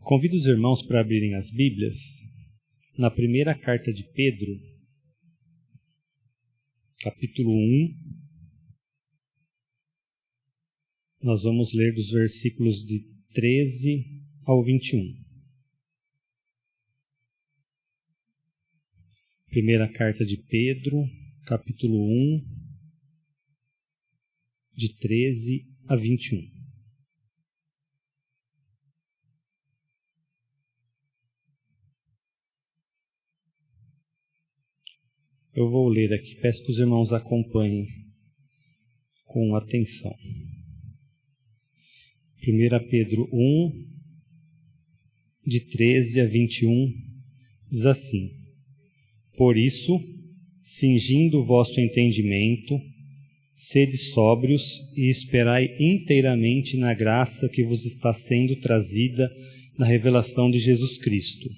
Convido os irmãos para abrirem as Bíblias na primeira carta de Pedro, capítulo 1. Nós vamos ler dos versículos de 13 ao 21. Primeira carta de Pedro, capítulo 1, de 13 a 21. Eu vou ler aqui, peço que os irmãos acompanhem com atenção. 1 Pedro 1, de 13 a 21, diz assim: Por isso, cingindo o vosso entendimento, sede sóbrios e esperai inteiramente na graça que vos está sendo trazida na revelação de Jesus Cristo.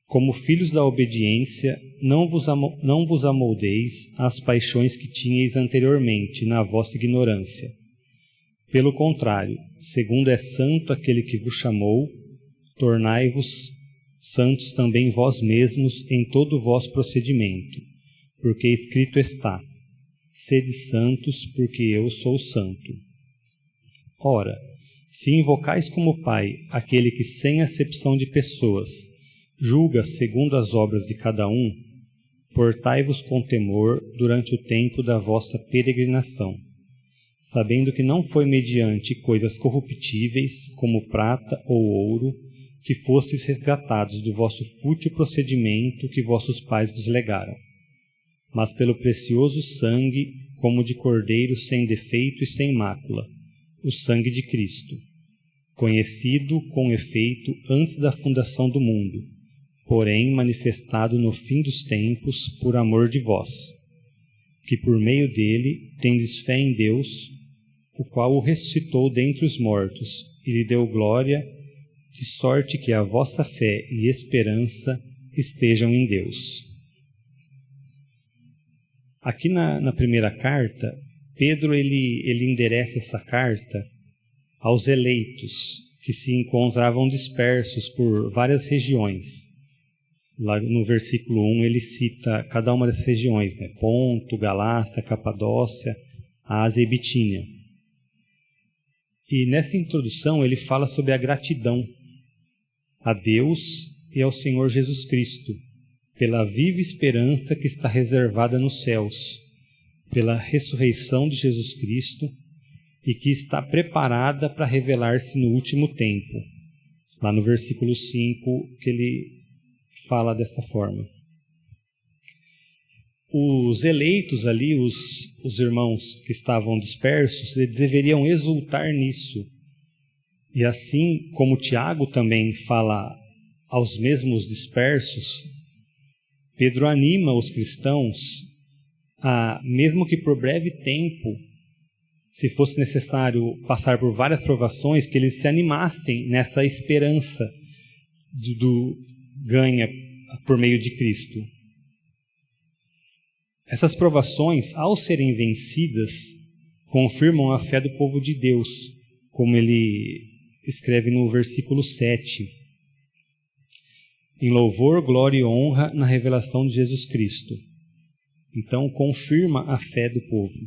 Como filhos da obediência, não vos amoldeis às paixões que tinhais anteriormente na vossa ignorância. Pelo contrário, segundo é santo aquele que vos chamou, tornai-vos santos também vós mesmos em todo o vosso procedimento, porque escrito está: sede santos, porque eu sou santo. Ora, se invocais como Pai aquele que sem acepção de pessoas julga segundo as obras de cada um, portai-vos com temor durante o tempo da vossa peregrinação, sabendo que não foi mediante coisas corruptíveis, como prata ou ouro, que fostes resgatados do vosso fútil procedimento que vossos pais vos legaram, mas pelo precioso sangue, como de cordeiro sem defeito e sem mácula, o sangue de Cristo, conhecido com efeito antes da fundação do mundo, porém manifestado no fim dos tempos por amor de vós, que por meio dele tendes fé em Deus, o qual o ressuscitou dentre os mortos e lhe deu glória, de sorte que a vossa fé e esperança estejam em Deus. Aqui na primeira carta, Pedro ele endereça essa carta aos eleitos que se encontravam dispersos por várias regiões. Lá no versículo 1 ele cita cada uma dessas regiões, né? Ponto, Galácia, Capadócia, Ásia e Bitínia. E nessa introdução ele fala sobre a gratidão a Deus e ao Senhor Jesus Cristo, pela viva esperança que está reservada nos céus, pela ressurreição de Jesus Cristo e que está preparada para revelar-se no último tempo. Lá no versículo 5 que ele fala dessa forma. Os eleitos ali, os irmãos que estavam dispersos, eles deveriam exultar nisso. E assim como Tiago também fala aos mesmos dispersos, Pedro anima os cristãos a, mesmo que por breve tempo, se fosse necessário passar por várias provações, que eles se animassem nessa esperança do ganha por meio de Cristo. Essas provações, ao serem vencidas, confirmam a fé do povo de Deus, como ele escreve no versículo 7. Em louvor, glória e honra na revelação de Jesus Cristo. Então, confirma a fé do povo.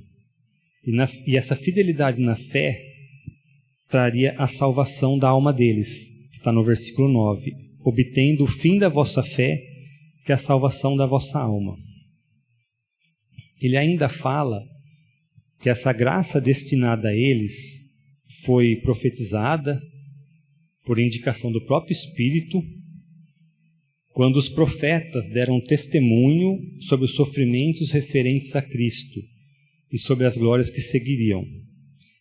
E essa fidelidade na fé traria a salvação da alma deles, que está no versículo 9. Obtendo o fim da vossa fé, que é a salvação da vossa alma. Ele ainda fala que essa graça destinada a eles foi profetizada por indicação do próprio Espírito, quando os profetas deram testemunho sobre os sofrimentos referentes a Cristo e sobre as glórias que seguiriam,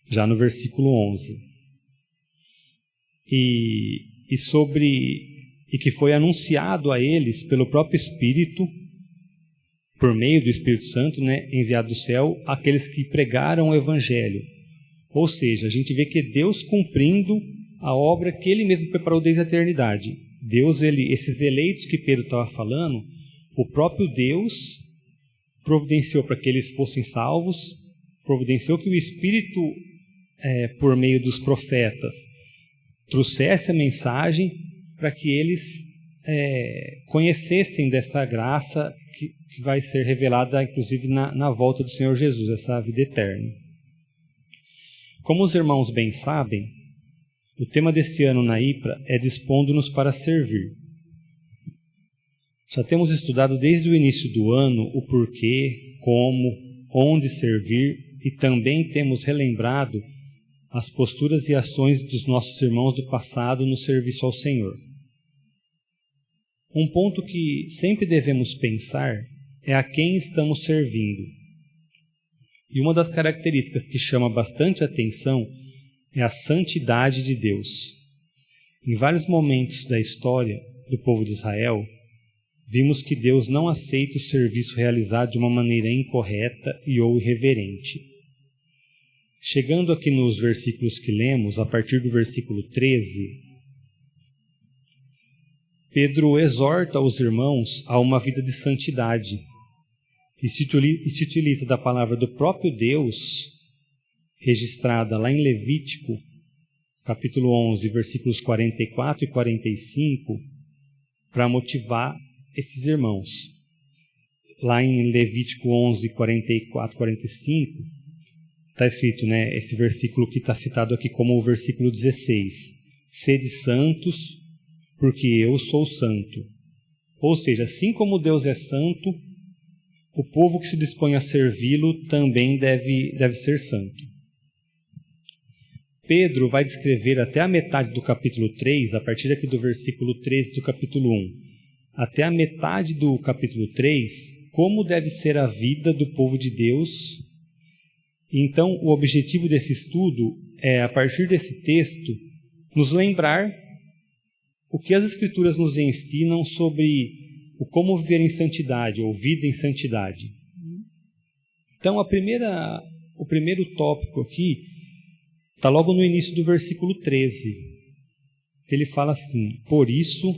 já no versículo 11. E que foi anunciado a eles pelo próprio Espírito, por meio do Espírito Santo, né, enviado do céu, aqueles que pregaram o Evangelho. Ou seja, a gente vê que Deus cumprindo a obra que Ele mesmo preparou desde a eternidade. Deus, esses eleitos que Pedro estava falando, o próprio Deus providenciou para que eles fossem salvos, providenciou que o Espírito, por meio dos profetas, trouxesse a mensagem para que eles conhecessem dessa graça que vai ser revelada, inclusive, na volta do Senhor Jesus, essa vida eterna. Como os irmãos bem sabem, o tema deste ano na IPRA é Dispondo-nos para Servir. Já temos estudado desde o início do ano o porquê, como, onde servir, e também temos relembrado as posturas e ações dos nossos irmãos do passado no serviço ao Senhor. Um ponto que sempre devemos pensar é a quem estamos servindo. E uma das características que chama bastante atenção é a santidade de Deus. Em vários momentos da história do povo de Israel, vimos que Deus não aceita o serviço realizado de uma maneira incorreta e ou irreverente. Chegando aqui nos versículos que lemos, a partir do versículo 13, Pedro exorta os irmãos a uma vida de santidade e se utiliza da palavra do próprio Deus, registrada lá em Levítico, capítulo 11, versículos 44 e 45, para motivar esses irmãos. Lá em Levítico 11, 44 e 45, está escrito, esse versículo que está citado aqui como o versículo 16. Sede santos, porque eu sou santo. Ou seja, assim como Deus é santo, o povo que se dispõe a servi-lo também deve ser santo. Pedro vai descrever até a metade do capítulo 3, a partir aqui do versículo 13 do capítulo 1, até a metade do capítulo 3, como deve ser a vida do povo de Deus. Então, o objetivo desse estudo é, a partir desse texto, nos lembrar o que as Escrituras nos ensinam sobre o como viver em santidade, ou vida em santidade. Então, o primeiro tópico aqui está logo no início do versículo 13. Ele fala assim: por isso,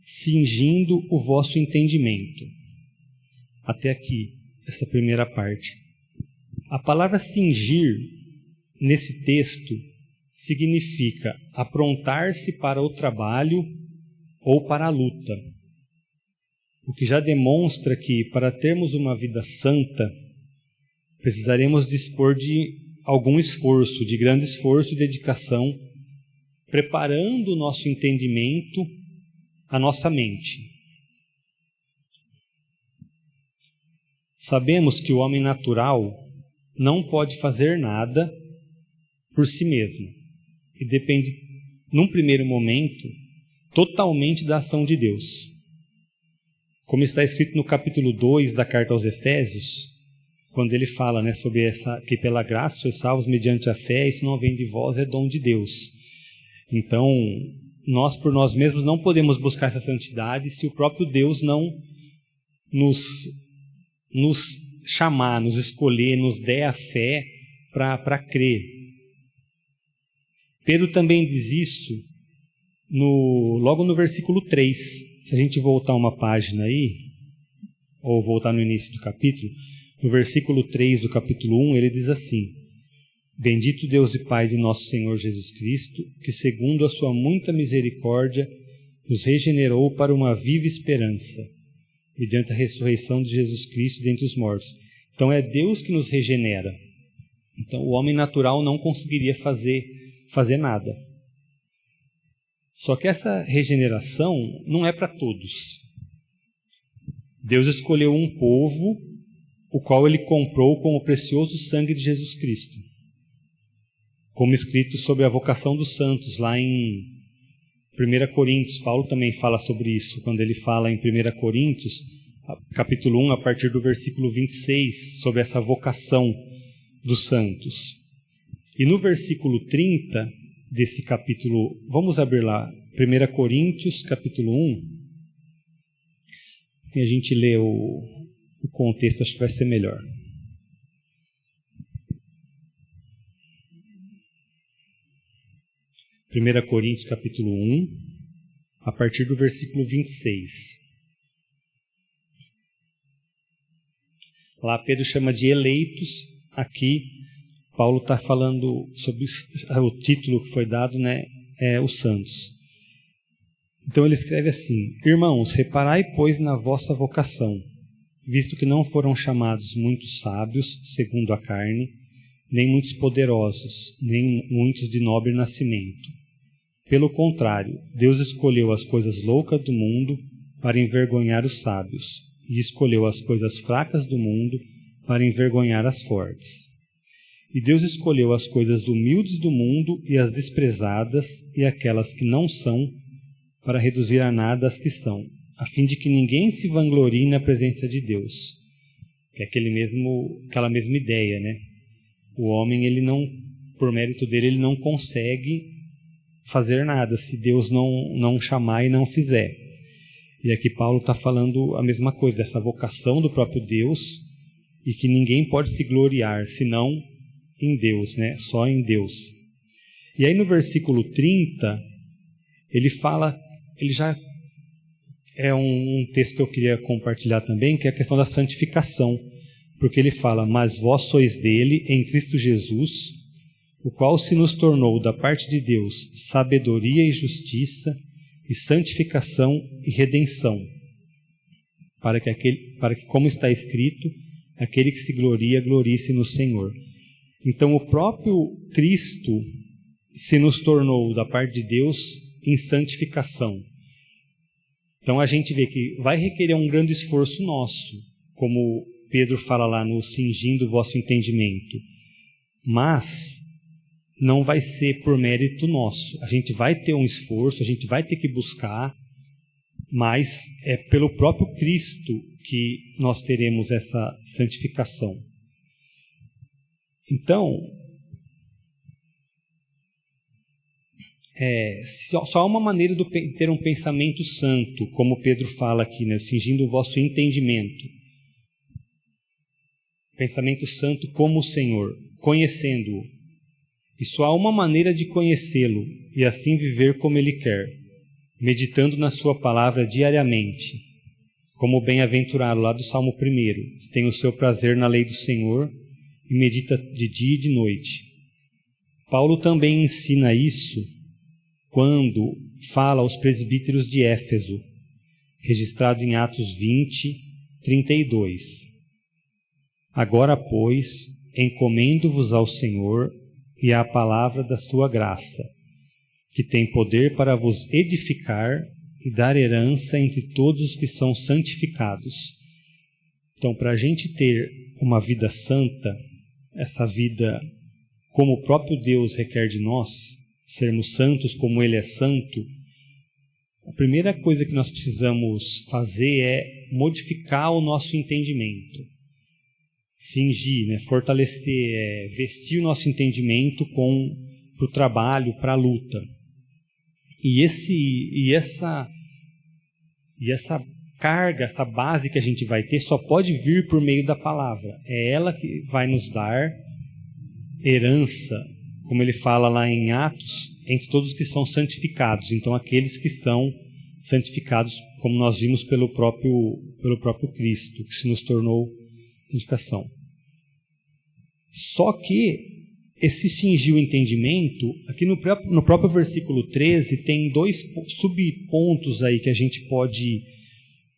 cingindo o vosso entendimento. Até aqui, essa primeira parte. A palavra cingir, nesse texto, significa aprontar-se para o trabalho ou para a luta. O que já demonstra que, para termos uma vida santa, precisaremos dispor de algum esforço, de grande esforço e dedicação, preparando o nosso entendimento, a nossa mente. Sabemos que o homem natural não pode fazer nada por si mesmo e depende, num primeiro momento, totalmente da ação de Deus. Como está escrito no capítulo 2 da carta aos Efésios, quando ele fala sobre que pela graça sois salvos mediante a fé, isso não vem de vós, é dom de Deus. Então, nós por nós mesmos não podemos buscar essa santidade se o próprio Deus não nos chamar, nos escolher, nos der a fé para crer. Pedro também diz isso logo no versículo 3. Se a gente voltar uma página aí, ou voltar no início do capítulo, no versículo 3 do capítulo 1, ele diz assim: Bendito Deus e Pai de nosso Senhor Jesus Cristo, que segundo a sua muita misericórdia nos regenerou para uma viva esperança, mediante a ressurreição de Jesus Cristo dentre os mortos. Então é Deus que nos regenera. Então o homem natural não conseguiria fazer nada. Só que essa regeneração não é para todos. Deus escolheu um povo, o qual ele comprou com o precioso sangue de Jesus Cristo. Como escrito sobre a vocação dos santos, lá em 1 Coríntios, Paulo também fala sobre isso, quando ele fala em 1 Coríntios, capítulo 1, a partir do versículo 26, sobre essa vocação dos santos. E no versículo 30 desse capítulo, vamos abrir lá, 1 Coríntios, capítulo 1. Assim a gente lê o contexto, acho que vai ser melhor. Primeira Coríntios, capítulo 1, a partir do versículo 26. Lá Pedro chama de eleitos. Aqui Paulo está falando sobre o título que foi dado, os santos. Então ele escreve assim: Irmãos, reparai, pois, na vossa vocação, visto que não foram chamados muitos sábios, segundo a carne, nem muitos poderosos, nem muitos de nobre nascimento. Pelo contrário, Deus escolheu as coisas loucas do mundo para envergonhar os sábios, e escolheu as coisas fracas do mundo para envergonhar as fortes. E Deus escolheu as coisas humildes do mundo e as desprezadas e aquelas que não são, para reduzir a nada as que são, a fim de que ninguém se vanglorie na presença de Deus. É aquela mesma ideia, né? O homem, ele não, por mérito dele, ele não consegue fazer nada se Deus não chamar e não fizer. E aqui Paulo está falando a mesma coisa, dessa vocação do próprio Deus, e que ninguém pode se gloriar, senão em Deus, né? Só em Deus. E aí no versículo 30, ele fala, ele já é um texto que eu queria compartilhar também, que é a questão da santificação, porque ele fala: mas vós sois dele, em Cristo Jesus, o qual se nos tornou da parte de Deus sabedoria e justiça, e santificação e redenção, para que, como está escrito, aquele que se gloria, glorie-se no Senhor. Então o próprio Cristo se nos tornou da parte de Deus em santificação. Então a gente vê que vai requerer um grande esforço nosso, como Pedro fala lá no cingindo o vosso entendimento, mas não vai ser por mérito nosso. A gente vai ter um esforço, a gente vai ter que buscar, mas é pelo próprio Cristo que nós teremos essa santificação. Então, só há uma maneira de ter um pensamento santo, como Pedro fala aqui, né? Cingindo o vosso entendimento. Pensamento santo como o Senhor, conhecendo-o. E só há uma maneira de conhecê-lo e assim viver como Ele quer, meditando na sua palavra diariamente, como o bem-aventurado lá do Salmo 1, que tem o seu prazer na lei do Senhor e medita de dia e de noite. Paulo também ensina isso quando fala aos presbíteros de Éfeso, registrado em Atos 20, 32. Agora, pois, encomendo-vos ao Senhor e à palavra da sua graça, que tem poder para vos edificar e dar herança entre todos os que são santificados. Então, para a gente ter uma vida santa, essa vida como o próprio Deus requer de nós, sermos santos como Ele é santo, a primeira coisa que nós precisamos fazer é modificar o nosso entendimento. Cingir, né? Fortalecer, vestir o nosso entendimento para o trabalho, para a luta. E essa carga, essa base que a gente vai ter só pode vir por meio da palavra. É ela que vai nos dar herança, como ele fala lá em Atos, entre todos os que são santificados. Então, aqueles que são santificados, como nós vimos pelo próprio Cristo, que se nos tornou santificação. Só que esse cingir o entendimento, aqui no próprio versículo 13, tem 2 subpontos aí que a gente pode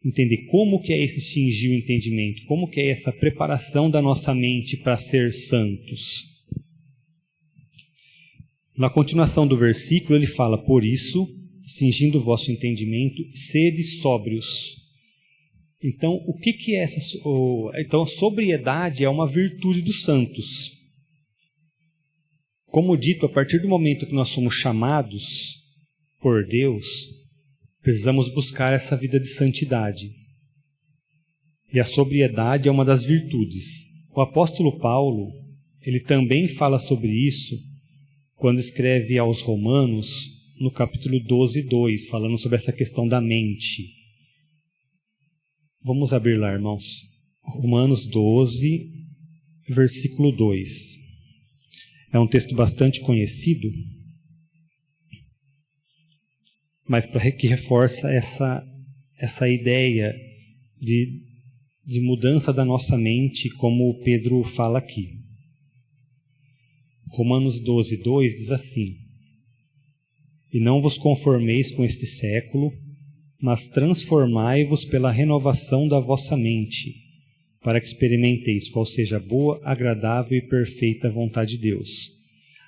entender como que é esse cingir o entendimento, como que é essa preparação da nossa mente para ser santos. Na continuação do versículo ele fala: por isso, cingindo o vosso entendimento, sede sóbrios. Então, o que é essa? Então, a sobriedade é uma virtude dos santos. Como dito, a partir do momento que nós somos chamados por Deus, precisamos buscar essa vida de santidade. E a sobriedade é uma das virtudes. O apóstolo Paulo, ele também fala sobre isso quando escreve aos Romanos, no capítulo 12, 2, falando sobre essa questão da mente. Vamos abrir lá, irmãos. Romanos 12, versículo 2. É um texto bastante conhecido, mas que reforça essa ideia de mudança da nossa mente, como Pedro fala aqui. Romanos 12, 2 diz assim: E não vos conformeis com este século, mas transformai-vos pela renovação da vossa mente, para que experimenteis qual seja a boa, agradável e perfeita vontade de Deus.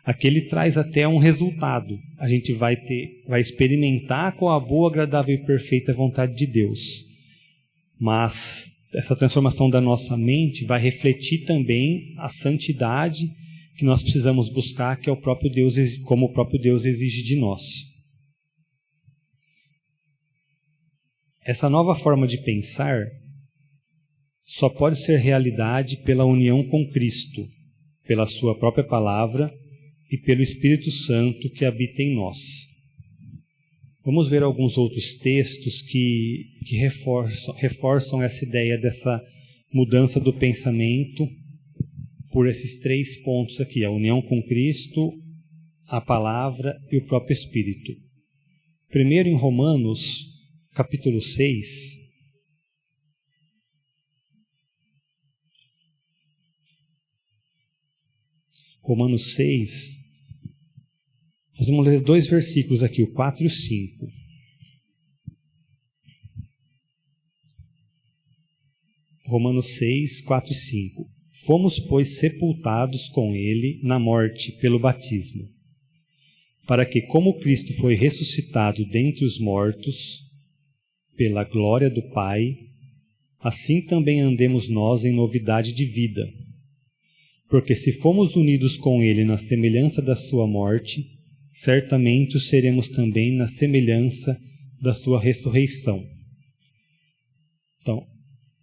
Aqui ele traz até um resultado. A gente vai experimentar qual a boa, agradável e perfeita vontade de Deus. Mas essa transformação da nossa mente vai refletir também a santidade que nós precisamos buscar, que é o próprio Deus, como o próprio Deus exige de nós. Essa nova forma de pensar só pode ser realidade pela união com Cristo, pela sua própria palavra e pelo Espírito Santo que habita em nós. Vamos ver alguns outros textos que reforçam essa ideia dessa mudança do pensamento por esses 3 pontos aqui: a união com Cristo, a palavra e o próprio Espírito. Primeiro, em Romanos, capítulo 6. Romanos 6, nós vamos ler 2 versículos aqui, o 4 e o 5. Romanos 6, 4 e 5. Fomos, pois, sepultados com ele na morte pelo batismo, para que, como Cristo foi ressuscitado dentre os mortos, pela glória do Pai, assim também andemos nós em novidade de vida. Porque se fomos unidos com ele na semelhança da sua morte, certamente o seremos também na semelhança da sua ressurreição. Então,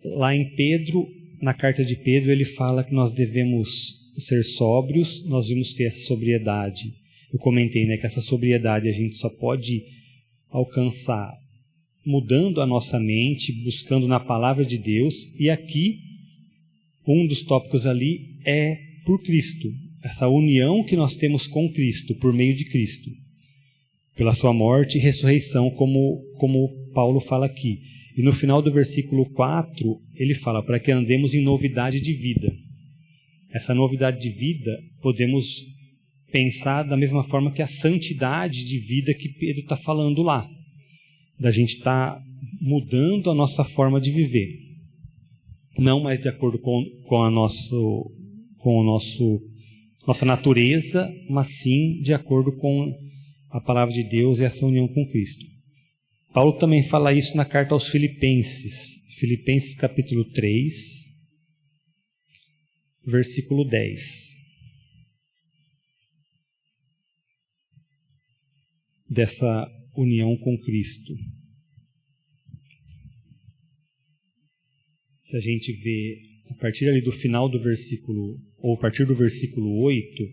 lá em Pedro, na carta de Pedro, ele fala que nós devemos ser sóbrios, nós vimos ter essa sobriedade. Eu comentei, que essa sobriedade a gente só pode alcançar mudando a nossa mente, buscando na palavra de Deus, e aqui um dos tópicos ali é por Cristo, essa união que nós temos com Cristo, por meio de Cristo, pela sua morte e ressurreição, como Paulo fala aqui. E no final do versículo 4, ele fala, para que andemos em novidade de vida. Essa novidade de vida, podemos pensar da mesma forma que a santidade de vida que Pedro está falando lá, da gente estar mudando a nossa forma de viver. Não mais de acordo com a nossa natureza, mas sim de acordo com a palavra de Deus e essa união com Cristo. Paulo também fala isso na carta aos Filipenses, Filipenses capítulo 3, versículo 10. Dessa união com Cristo. Se a gente vê a partir ali do final do versículo, ou a partir do versículo 8,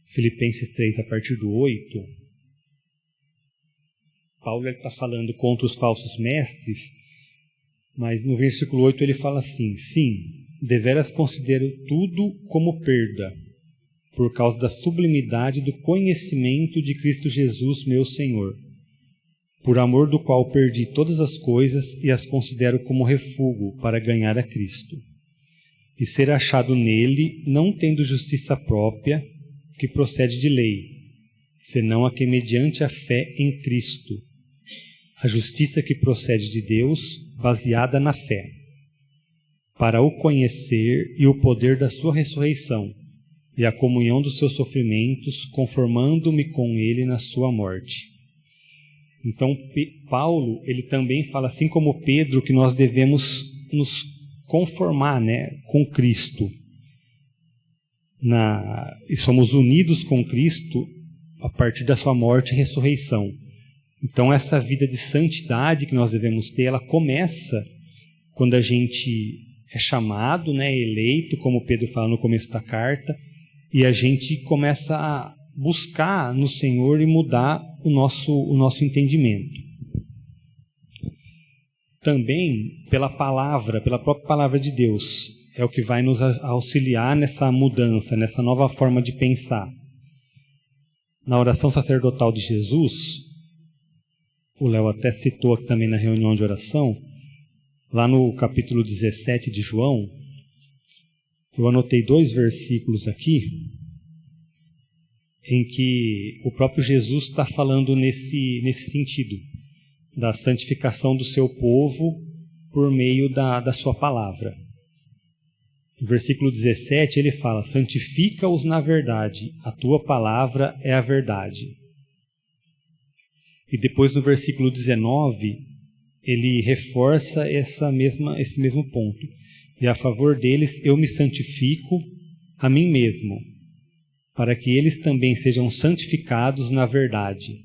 Filipenses 3, a partir do 8, Paulo está falando contra os falsos mestres, mas no versículo 8 ele fala assim: sim, deveras considero tudo como perda, por causa da sublimidade do conhecimento de Cristo Jesus, meu Senhor, por amor do qual perdi todas as coisas e as considero como refúgio para ganhar a Cristo, e ser achado nele, não tendo justiça própria, que procede de lei, senão a que mediante a fé em Cristo, a justiça que procede de Deus, baseada na fé, para o conhecer e o poder da sua ressurreição, e a comunhão dos seus sofrimentos, conformando-me com ele na sua morte. Então, Paulo, ele também fala, assim como Pedro, que nós devemos nos conformar, com Cristo. E somos unidos com Cristo a partir da sua morte e ressurreição. Então, essa vida de santidade que nós devemos ter, ela começa quando a gente é chamado, eleito, como Pedro fala no começo da carta, e a gente começa a buscar no Senhor e mudar o nosso entendimento. Também pela própria palavra de Deus, é o que vai nos auxiliar nessa mudança, nessa nova forma de pensar. Na oração sacerdotal de Jesus, o Léo até citou aqui também na reunião de oração, lá no capítulo 17 de João, eu anotei 2 versículos aqui. em que o próprio Jesus está falando nesse sentido, da santificação do seu povo por meio da sua palavra. No versículo 17 ele fala: santifica-os na verdade, a tua palavra é a verdade. E depois no versículo 19, ele reforça esse mesmo ponto. E a favor deles eu me santifico a mim mesmo, para que eles também sejam santificados na verdade.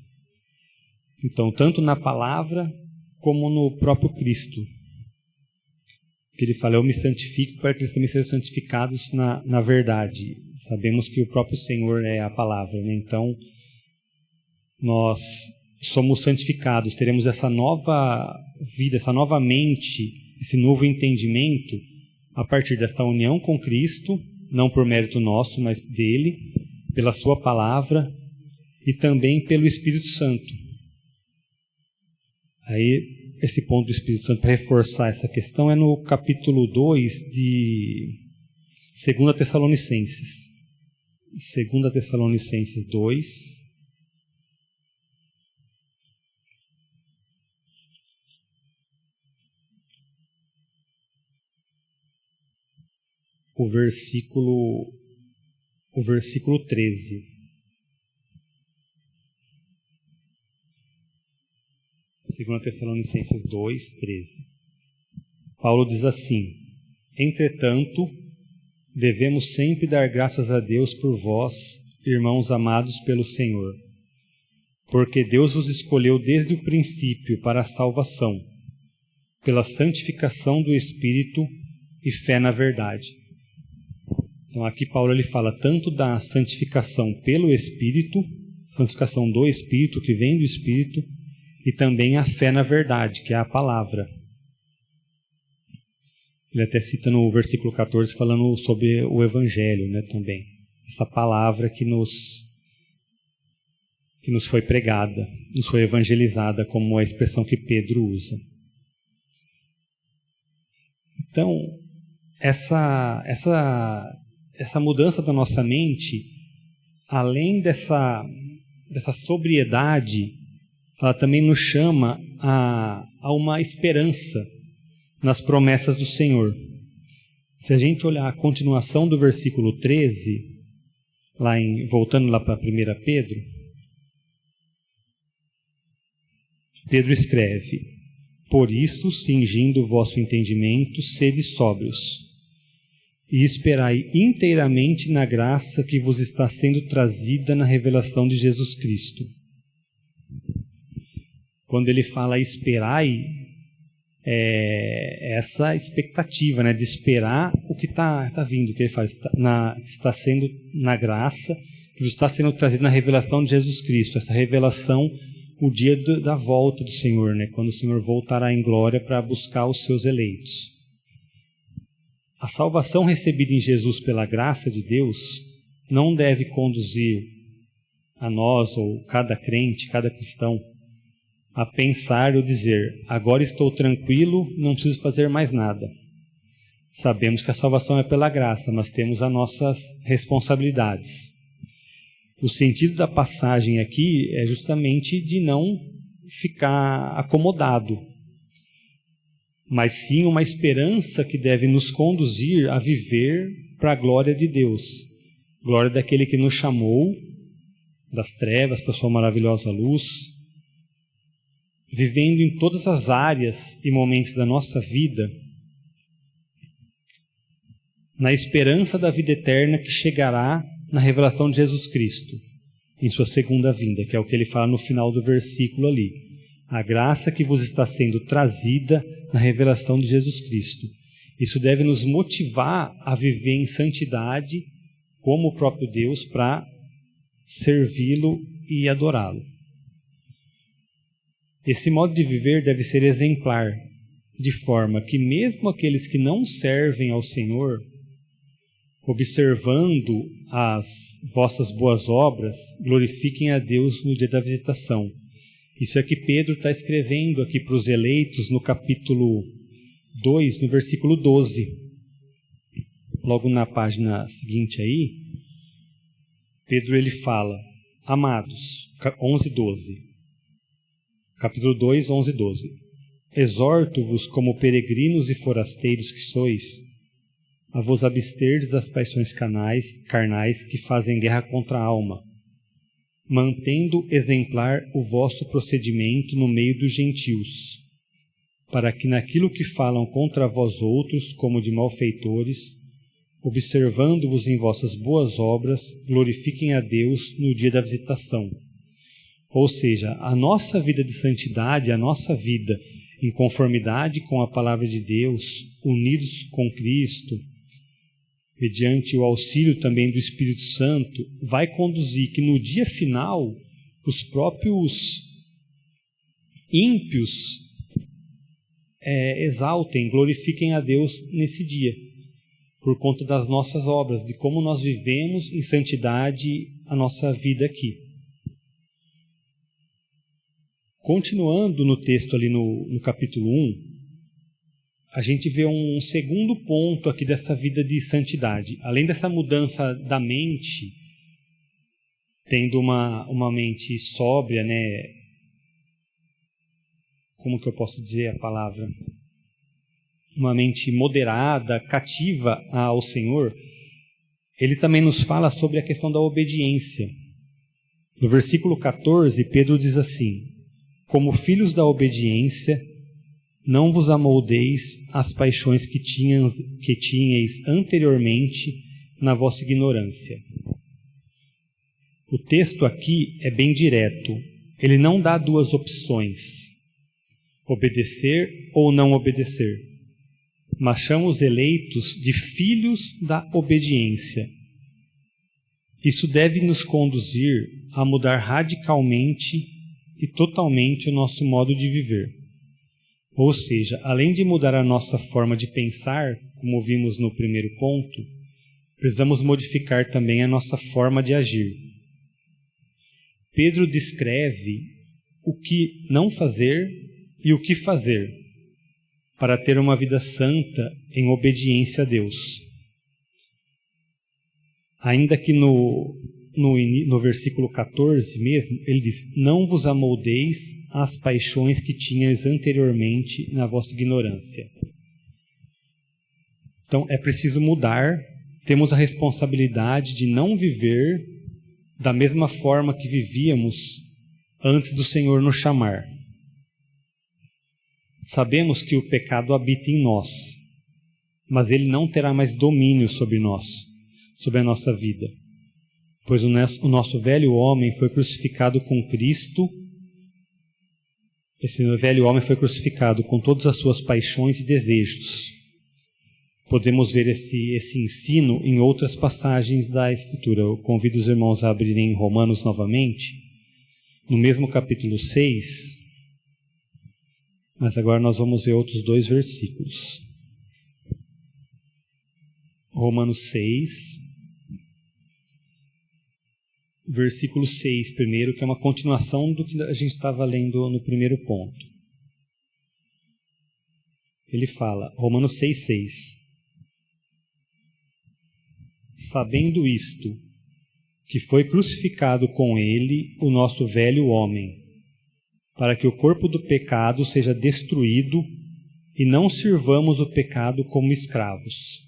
Então, tanto na palavra como no próprio Cristo, que ele fala: eu me santifico para que eles também sejam santificados na verdade. Sabemos que o próprio Senhor é a palavra, né? Então, nós somos santificados, teremos essa nova vida, essa nova mente, esse novo entendimento a partir dessa união com Cristo, não por mérito nosso, mas dele, pela sua palavra e também pelo Espírito Santo. Aí, esse ponto do Espírito Santo, para reforçar essa questão, é no capítulo 2 de 2 Tessalonicenses. 2 Tessalonicenses 2. O versículo 13. Segunda Tessalonicenses 2, 13. Paulo diz assim: entretanto, devemos sempre dar graças a Deus por vós, irmãos amados pelo Senhor, porque Deus vos escolheu desde o princípio para a salvação, pela santificação do Espírito e fé na verdade. Então aqui Paulo ele fala tanto da santificação pelo Espírito, santificação do Espírito, que vem do Espírito, e também a fé na verdade, que é a palavra. Ele até cita no versículo 14 falando sobre o Evangelho, né, também. Essa palavra que nos foi pregada, nos foi evangelizada, como a expressão que Pedro usa. Então, essa mudança da nossa mente, além dessa sobriedade, ela também nos chama a uma esperança nas promessas do Senhor. Se a gente olhar a continuação do versículo 13, voltando lá para 1 Pedro, Pedro escreve: por isso, cingindo o vosso entendimento, sede sóbrios, e esperai inteiramente na graça que vos está sendo trazida na revelação de Jesus Cristo. Quando ele fala esperai, essa expectativa, né, de esperar o que está vindo, que ele fala, está sendo na graça, que está sendo trazido na revelação de Jesus Cristo, essa revelação, o dia da volta do Senhor, né, quando o Senhor voltará em glória para buscar os seus eleitos. A salvação recebida em Jesus pela graça de Deus não deve conduzir a nós, ou cada crente, cada cristão, a pensar ou dizer: agora estou tranquilo, não preciso fazer mais nada. Sabemos que a salvação é pela graça, mas temos as nossas responsabilidades. O sentido da passagem aqui é justamente de não ficar acomodado, mas sim uma esperança que deve nos conduzir a viver para a glória de Deus. Glória daquele que nos chamou das trevas para a sua maravilhosa luz, vivendo em todas as áreas e momentos da nossa vida, na esperança da vida eterna que chegará na revelação de Jesus Cristo, em sua segunda vinda, que é o que ele fala no final do versículo ali. A graça que vos está sendo trazida na revelação de Jesus Cristo. Isso deve nos motivar a viver em santidade como o próprio Deus, para servi-lo e adorá-lo. Esse modo de viver deve ser exemplar, de forma que mesmo aqueles que não servem ao Senhor, observando as vossas boas obras, glorifiquem a Deus no dia da visitação. Isso é que Pedro está escrevendo aqui para os eleitos no capítulo 2, no versículo 12. Logo na página seguinte aí, Pedro ele fala: Amados, 11:12. Capítulo 2, 11:12. Exorto-vos como peregrinos e forasteiros que sois, a vos absterdes das paixões carnais que fazem guerra contra a alma, mantendo exemplar o vosso procedimento no meio dos gentios, para que naquilo que falam contra vós outros, como de malfeitores, observando-vos em vossas boas obras, glorifiquem a Deus no dia da visitação. Ou seja, a nossa vida de santidade, a nossa vida em conformidade com a palavra de Deus, unidos com Cristo, mediante o auxílio também do Espírito Santo, vai conduzir que no dia final, os próprios ímpios exaltem, glorifiquem a Deus nesse dia, por conta das nossas obras, de como nós vivemos em santidade a nossa vida aqui. Continuando no texto ali no capítulo 1, a gente vê um segundo ponto aqui dessa vida de santidade. Além dessa mudança da mente, tendo uma mente sóbria, né? Como que eu posso dizer a palavra? Uma mente moderada, cativa ao Senhor, ele também nos fala sobre a questão da obediência. No versículo 14, Pedro diz assim: como filhos da obediência, não vos amoldeis às paixões que tinhais anteriormente na vossa ignorância. O texto aqui é bem direto. Ele não dá duas opções: obedecer ou não obedecer. Mas chama os eleitos de filhos da obediência. Isso deve nos conduzir a mudar radicalmente e totalmente o nosso modo de viver. Ou seja, além de mudar a nossa forma de pensar, como vimos no primeiro ponto, precisamos modificar também a nossa forma de agir. Pedro descreve o que não fazer e o que fazer para ter uma vida santa em obediência a Deus. Ainda que no versículo 14 mesmo, ele diz: não vos amoldeis às paixões que tinhas anteriormente na vossa ignorância. Então é preciso mudar, temos a responsabilidade de não viver da mesma forma que vivíamos antes do Senhor nos chamar. Sabemos que o pecado habita em nós, mas ele não terá mais domínio sobre nós, sobre a nossa vida. Pois o nosso velho homem foi crucificado com Cristo. Esse velho homem foi crucificado com todas as suas paixões e desejos. Podemos ver esse ensino em outras passagens da Escritura. Eu convido os irmãos a abrirem Romanos novamente, no mesmo capítulo 6, mas agora nós vamos ver outros 2 versículos. Romanos 6, versículo 6 primeiro, que é uma continuação do que a gente estava lendo no primeiro ponto. Ele fala, Romanos 6:6. Sabendo isto, que foi crucificado com ele o nosso velho homem, para que o corpo do pecado seja destruído e não sirvamos o pecado como escravos.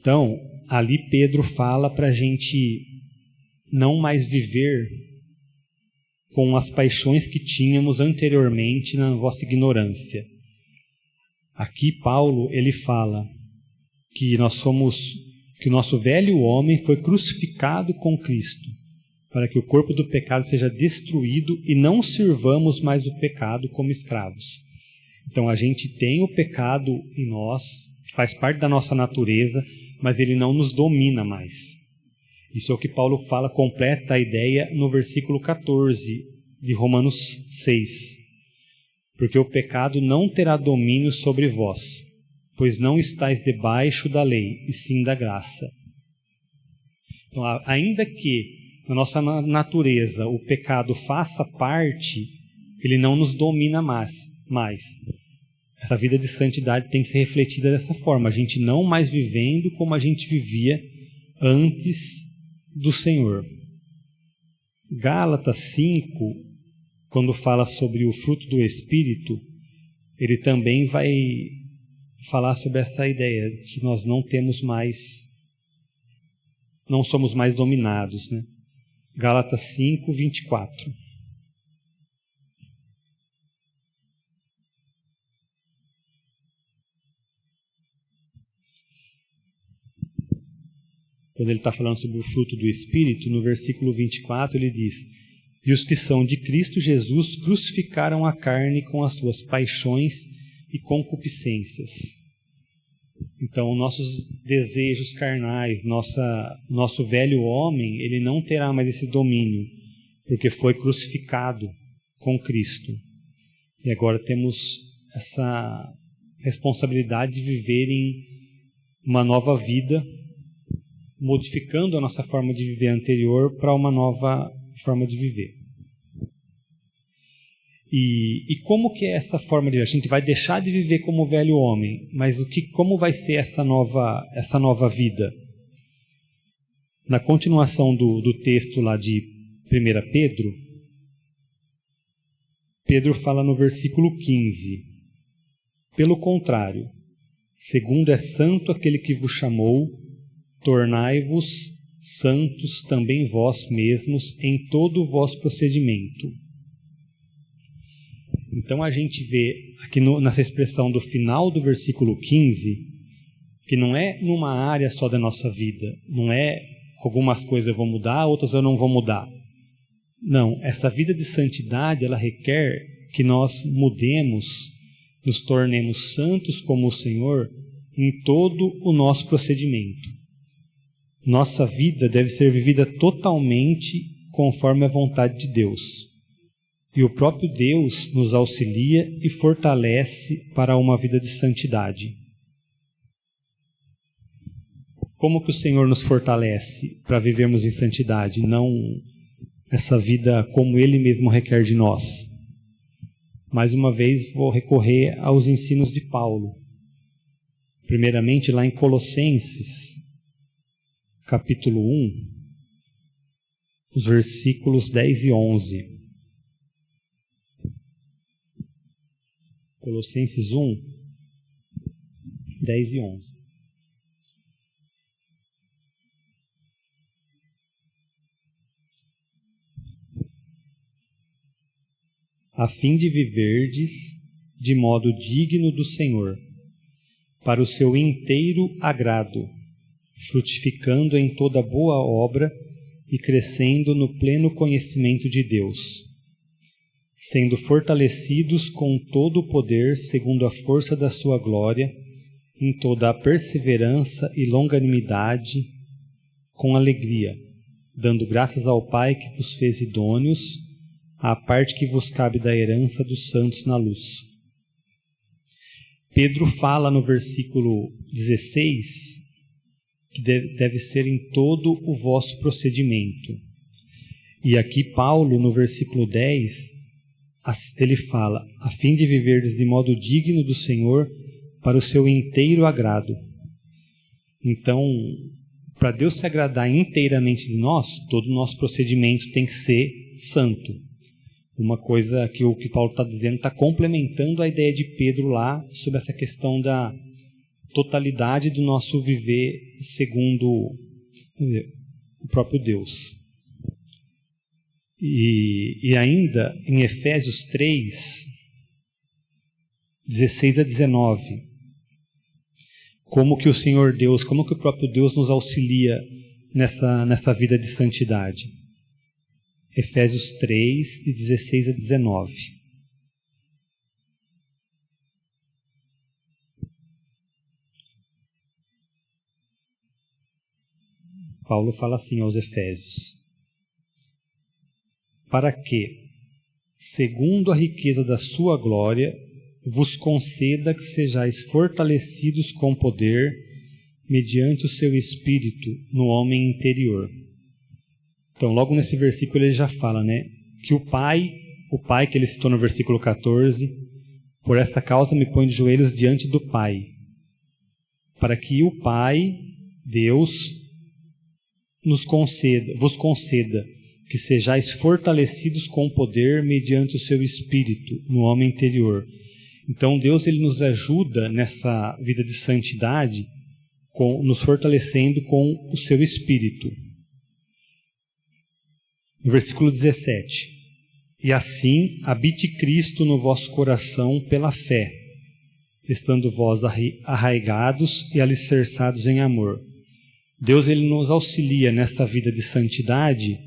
Então, ali Pedro fala para a gente não mais viver com as paixões que tínhamos anteriormente na vossa ignorância. Aqui Paulo, ele fala que que o nosso velho homem foi crucificado com Cristo, para que o corpo do pecado seja destruído e não sirvamos mais o pecado como escravos. Então a gente tem o pecado em nós, faz parte da nossa natureza, mas ele não nos domina mais. Isso é o que Paulo fala, completa a ideia no versículo 14 de Romanos 6. Porque o pecado não terá domínio sobre vós, pois não estáis debaixo da lei, e sim da graça. Então, ainda que na nossa natureza o pecado faça parte, ele não nos domina mais. Essa vida de santidade tem que ser refletida dessa forma, a gente não mais vivendo como a gente vivia antes do Senhor. Gálatas 5, quando fala sobre o fruto do Espírito, ele também vai falar sobre essa ideia de que nós não somos mais dominados, né? Gálatas 5, 24. Quando ele está falando sobre o fruto do Espírito, no versículo 24 ele diz: e os que são de Cristo Jesus crucificaram a carne com as suas paixões e concupiscências. Então, nossos desejos carnais, nosso velho homem, ele não terá mais esse domínio, porque foi crucificado com Cristo. E agora temos essa responsabilidade de viver em uma nova vida, modificando a nossa forma de viver anterior para uma nova forma de viver. E como que é essa forma de viver? A gente vai deixar de viver como o velho homem, mas como vai ser essa nova vida? Na continuação do texto lá de 1 Pedro, Pedro fala no versículo 15: pelo contrário, segundo é santo aquele que vos chamou, tornai-vos santos também vós mesmos em todo o vosso procedimento. Então a gente vê aqui nessa expressão do final do versículo 15, que não é numa área só da nossa vida, não é algumas coisas eu vou mudar, outras eu não vou mudar. Não, essa vida de santidade, ela requer que nós mudemos, nos tornemos santos como o Senhor em todo o nosso procedimento. Nossa vida deve ser vivida totalmente conforme a vontade de Deus. E o próprio Deus nos auxilia e fortalece para uma vida de santidade. Como que o Senhor nos fortalece para vivermos em santidade, não essa vida como Ele mesmo requer de nós? Mais uma vez vou recorrer aos ensinos de Paulo. Primeiramente lá em Colossenses, capítulo 1, os versículos 10 e 11. Colossenses 1, 10 e 11. A fim de viverdes de modo digno do Senhor, para o seu inteiro agrado, frutificando em toda boa obra e crescendo no pleno conhecimento de Deus, sendo fortalecidos com todo o poder segundo a força da sua glória, em toda a perseverança e longanimidade, com alegria, dando graças ao Pai que vos fez idôneos à parte que vos cabe da herança dos santos na luz. Pedro fala no versículo 16 que deve ser em todo o vosso procedimento. E aqui Paulo, no versículo 10, ele fala, a fim de viverdes de modo digno do Senhor para o seu inteiro agrado. Então, para Deus se agradar inteiramente de nós, todo o nosso procedimento tem que ser santo. Uma coisa que o que Paulo está dizendo está complementando a ideia de Pedro lá sobre essa questão da totalidade do nosso viver segundo o próprio Deus. E ainda em Efésios 3, 16 a 19, como que o Senhor Deus, como que o próprio Deus nos auxilia nessa vida de santidade. Efésios 3, de 16 a 19. Paulo fala assim aos Efésios: para que, segundo a riqueza da sua glória, vos conceda que sejais fortalecidos com poder, mediante o seu Espírito, no homem interior. Então, logo nesse versículo ele já fala, né, que o Pai que ele citou no versículo 14, por esta causa me põe de joelhos diante do Pai, para que o Pai, Deus, vos conceda que sejais fortalecidos com o poder mediante o seu Espírito no homem interior. Então Deus ele nos ajuda nessa vida de santidade, nos fortalecendo com o seu Espírito. No versículo 17. E assim habite Cristo no vosso coração pela fé, estando vós arraigados e alicerçados em amor. Deus ele nos auxilia nessa vida de santidade,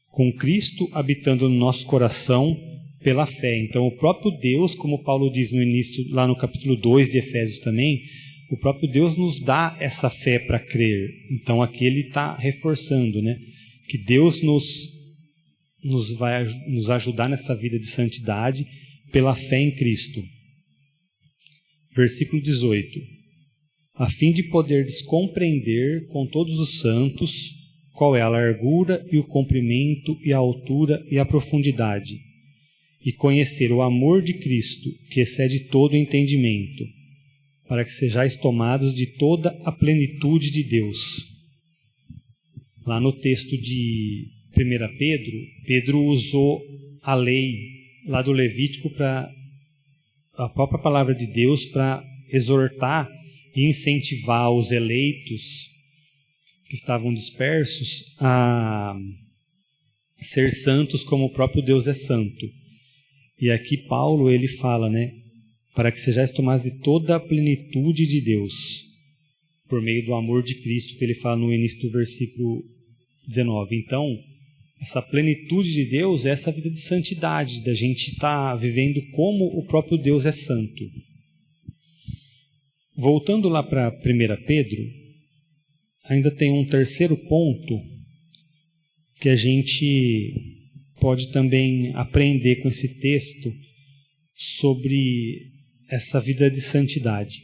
com Cristo habitando no nosso coração pela fé. Então o próprio Deus, como Paulo diz no início, lá no capítulo 2 de Efésios também, o próprio Deus nos dá essa fé para crer. Então aqui ele está reforçando, né, que Deus vai nos ajudar nessa vida de santidade pela fé em Cristo. Versículo 18. A fim de poderdes compreender com todos os santos qual é a largura e o comprimento e a altura e a profundidade, e conhecer o amor de Cristo, que excede todo o entendimento, para que sejais tomados de toda a plenitude de Deus. Lá no texto de 1 Pedro, Pedro usou a lei lá do Levítico, a própria palavra de Deus, para exortar e incentivar os eleitos que estavam dispersos a ser santos como o próprio Deus é santo. E aqui Paulo ele fala, né, para que sejais tomados de toda a plenitude de Deus, por meio do amor de Cristo, que ele fala no início do versículo 19. Então, essa plenitude de Deus é essa vida de santidade, da gente estar vivendo como o próprio Deus é santo. Voltando lá para 1 Pedro, ainda tem um terceiro ponto que a gente pode também aprender com esse texto sobre essa vida de santidade.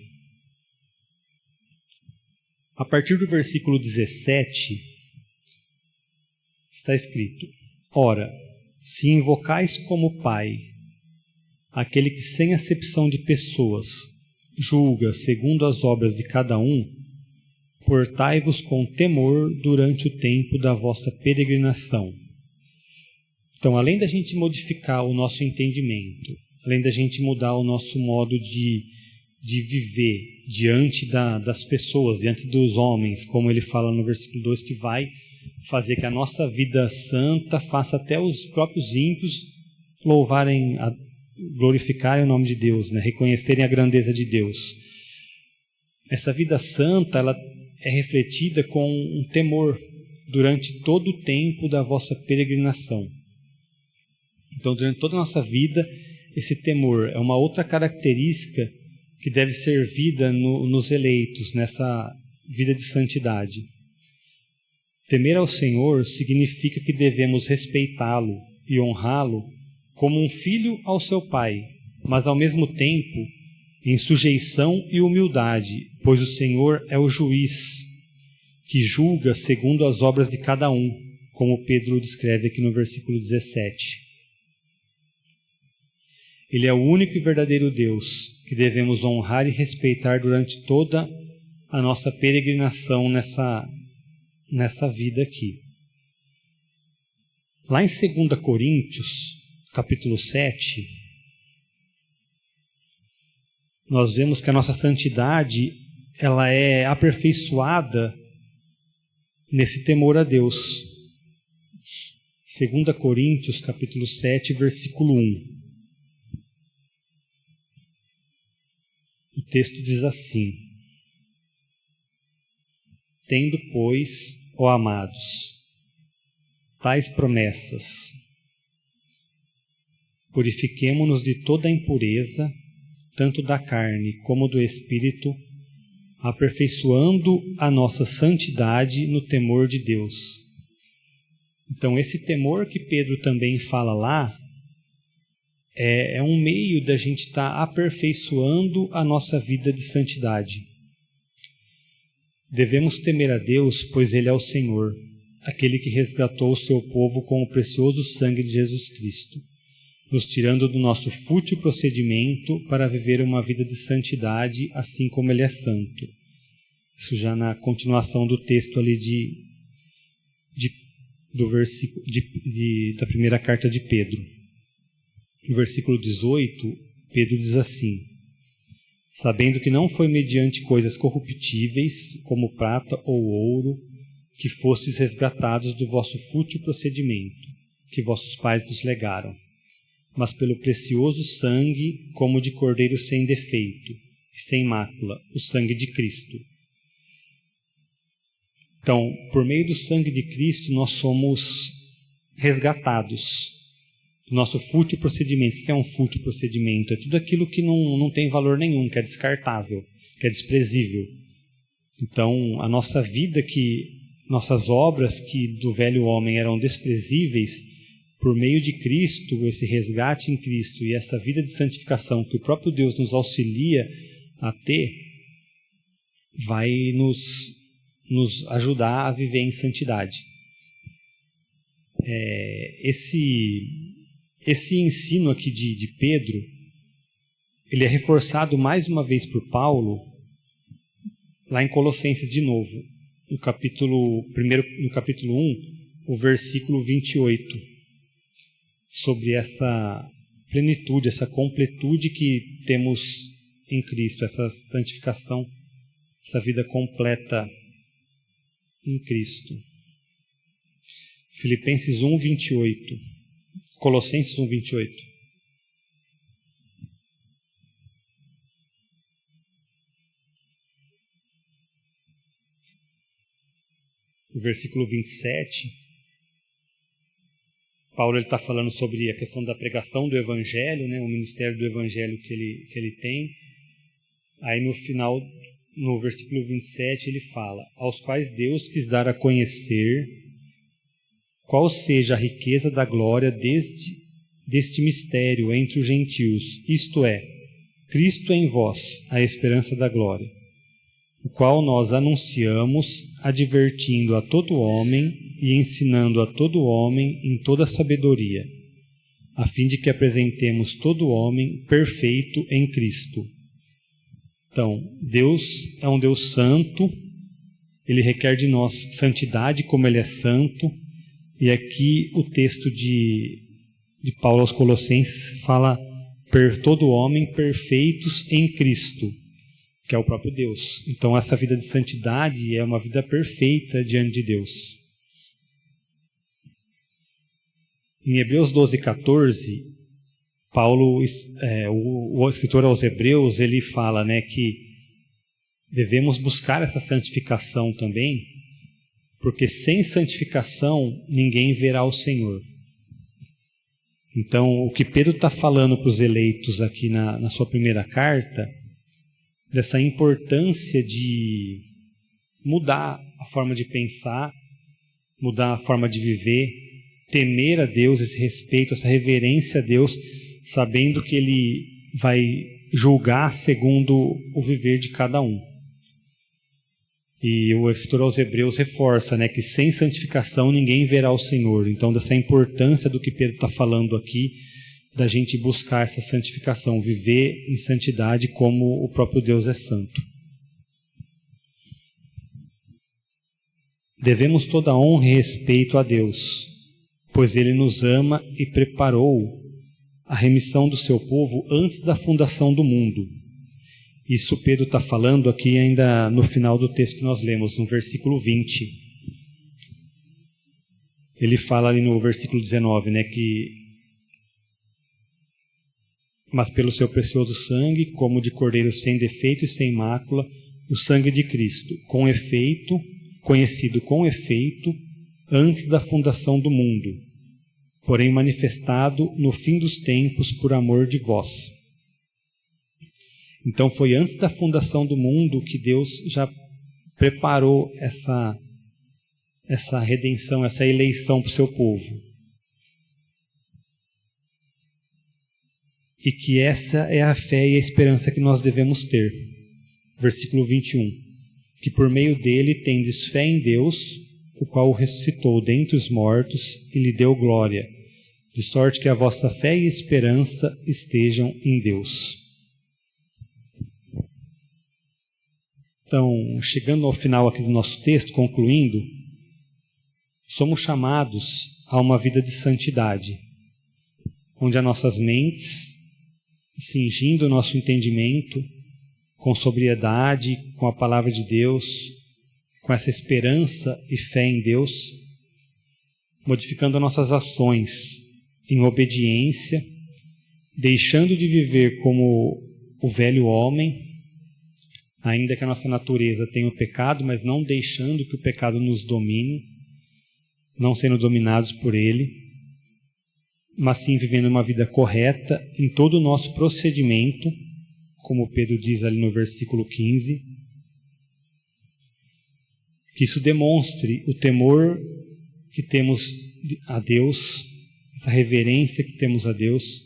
A partir do versículo 17, está escrito: Ora, se invocais como Pai aquele que sem acepção de pessoas julga segundo as obras de cada um, portai-vos com temor durante o tempo da vossa peregrinação. Então, além da gente modificar o nosso entendimento, além da gente mudar o nosso modo de viver diante das pessoas, diante dos homens, como ele fala no versículo 2, que vai fazer que a nossa vida santa faça até os próprios ímpios glorificarem o nome de Deus, né? Reconhecerem a grandeza de Deus. Essa vida santa, ela é refletida com um temor durante todo o tempo da vossa peregrinação. Então, durante toda a nossa vida, esse temor é uma outra característica que deve ser vida nos eleitos, nessa vida de santidade. Temer ao Senhor significa que devemos respeitá-lo e honrá-lo como um filho ao seu pai, mas ao mesmo tempo em sujeição e humildade, pois o Senhor é o juiz que julga segundo as obras de cada um, como Pedro descreve aqui no versículo 17. Ele é o único e verdadeiro Deus que devemos honrar e respeitar durante toda a nossa peregrinação nessa vida aqui. Lá em 2 Coríntios, capítulo 7, nós vemos que a nossa santidade ela é aperfeiçoada nesse temor a Deus. 2 Coríntios, capítulo 7, versículo 1. O texto diz assim: Tendo, pois, ó amados, tais promessas, purifiquemo-nos de toda a impureza, tanto da carne como do espírito, aperfeiçoando a nossa santidade no temor de Deus. Então, esse temor que Pedro também fala lá, é um meio da gente estar aperfeiçoando a nossa vida de santidade. Devemos temer a Deus, pois Ele é o Senhor, aquele que resgatou o seu povo com o precioso sangue de Jesus Cristo, nos tirando do nosso fútil procedimento para viver uma vida de santidade, assim como Ele é santo. Isso já na continuação do texto ali de da primeira carta de Pedro. No versículo 18, Pedro diz assim: sabendo que não foi mediante coisas corruptíveis, como prata ou ouro, que fostes resgatados do vosso fútil procedimento, que vossos pais vos legaram, mas pelo precioso sangue, como de cordeiro sem defeito e sem mácula, o sangue de Cristo. Então, por meio do sangue de Cristo, nós somos resgatados do nosso fútil procedimento. O que é um fútil procedimento? É tudo aquilo que não tem valor nenhum, que é descartável, que é desprezível. Então, a nossa vida, nossas obras que do velho homem eram desprezíveis, por meio de Cristo, esse resgate em Cristo e essa vida de santificação que o próprio Deus nos auxilia a ter, vai nos ajudar a viver em santidade. Esse ensino aqui de Pedro, ele é reforçado mais uma vez por Paulo, lá em Colossenses de novo, no capítulo 1, o versículo 28, sobre essa plenitude, essa completude que temos em Cristo, essa santificação, essa vida completa em Cristo. Filipenses 1, 28. Colossenses 1, 28. O versículo 27, Paulo está falando sobre a questão da pregação do Evangelho, né, o ministério do Evangelho que ele tem. Aí no final, no versículo 27, ele fala: aos quais Deus quis dar a conhecer qual seja a riqueza da glória deste mistério entre os gentios, isto é, Cristo em vós, a esperança da glória, o qual nós anunciamos, advertindo a todo homem e ensinando a todo homem em toda sabedoria, a fim de que apresentemos todo homem perfeito em Cristo. Então, Deus é um Deus santo, Ele requer de nós santidade como Ele é santo, e aqui o texto de Paulo aos Colossenses fala todo homem perfeitos em Cristo, que é o próprio Deus. Então essa vida de santidade é uma vida perfeita diante de Deus. Em Hebreus 12, 14, Paulo, o escritor aos Hebreus, ele fala, né, que devemos buscar essa santificação também, porque sem santificação ninguém verá o Senhor. Então, o que Pedro está falando para os eleitos aqui na sua primeira carta, dessa importância de mudar a forma de pensar, mudar a forma de viver, temer a Deus, esse respeito, essa reverência a Deus, sabendo que Ele vai julgar segundo o viver de cada um. E o escritor aos Hebreus reforça, né, que sem santificação ninguém verá o Senhor. Então, dessa importância do que Pedro está falando aqui, da gente buscar essa santificação, viver em santidade como o próprio Deus é santo. Devemos toda honra e respeito a Deus, pois Ele nos ama e preparou a remissão do seu povo antes da fundação do mundo. Isso Pedro está falando aqui ainda no final do texto que nós lemos, no versículo 20. Ele fala ali no versículo 19, né, que mas pelo seu precioso sangue, como de cordeiro sem defeito e sem mácula, o sangue de Cristo, conhecido com efeito, antes da fundação do mundo, porém manifestado no fim dos tempos por amor de vós. Então foi antes da fundação do mundo que Deus já preparou essa redenção, essa eleição para o seu povo. E que essa é a fé e a esperança que nós devemos ter. Versículo 21. Que por meio dele tendes fé em Deus, o qual o ressuscitou dentre os mortos e lhe deu glória, de sorte que a vossa fé e esperança estejam em Deus. Então, chegando ao final aqui do nosso texto, concluindo, somos chamados a uma vida de santidade, onde as nossas mentes, cingindo o nosso entendimento, com sobriedade, com a palavra de Deus, com essa esperança e fé em Deus, modificando nossas ações em obediência, deixando de viver como o velho homem, ainda que a nossa natureza tenha o pecado, mas não deixando que o pecado nos domine, não sendo dominados por ele, mas sim vivendo uma vida correta em todo o nosso procedimento, como Pedro diz ali no versículo 15, que isso demonstre o temor que temos a Deus, essa reverência que temos a Deus,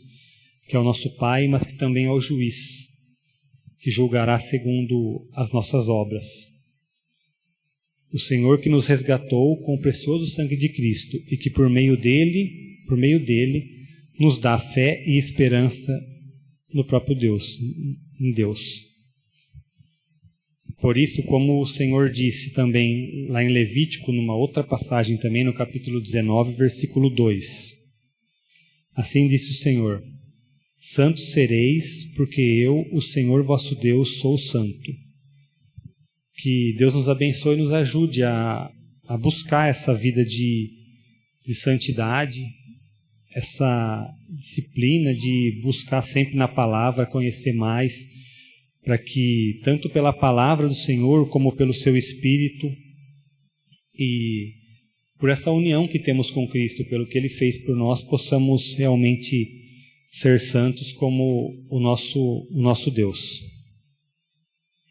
que é o nosso Pai, mas que também é o juiz, que julgará segundo as nossas obras. O Senhor que nos resgatou com o precioso sangue de Cristo e que por meio dele, nos dá fé e esperança no próprio Deus, em Deus. Por isso, como o Senhor disse também lá em Levítico, numa outra passagem também, no capítulo 19, versículo 2. Assim disse o Senhor: santos sereis, porque eu, o Senhor vosso Deus, sou santo. Que Deus nos abençoe e nos ajude a buscar essa vida de santidade, essa disciplina de buscar sempre na palavra, conhecer mais, para que, tanto pela palavra do Senhor, como pelo seu Espírito, e por essa união que temos com Cristo, pelo que Ele fez por nós, possamos realmente ser santos como o nosso Deus.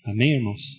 Amém, irmãos?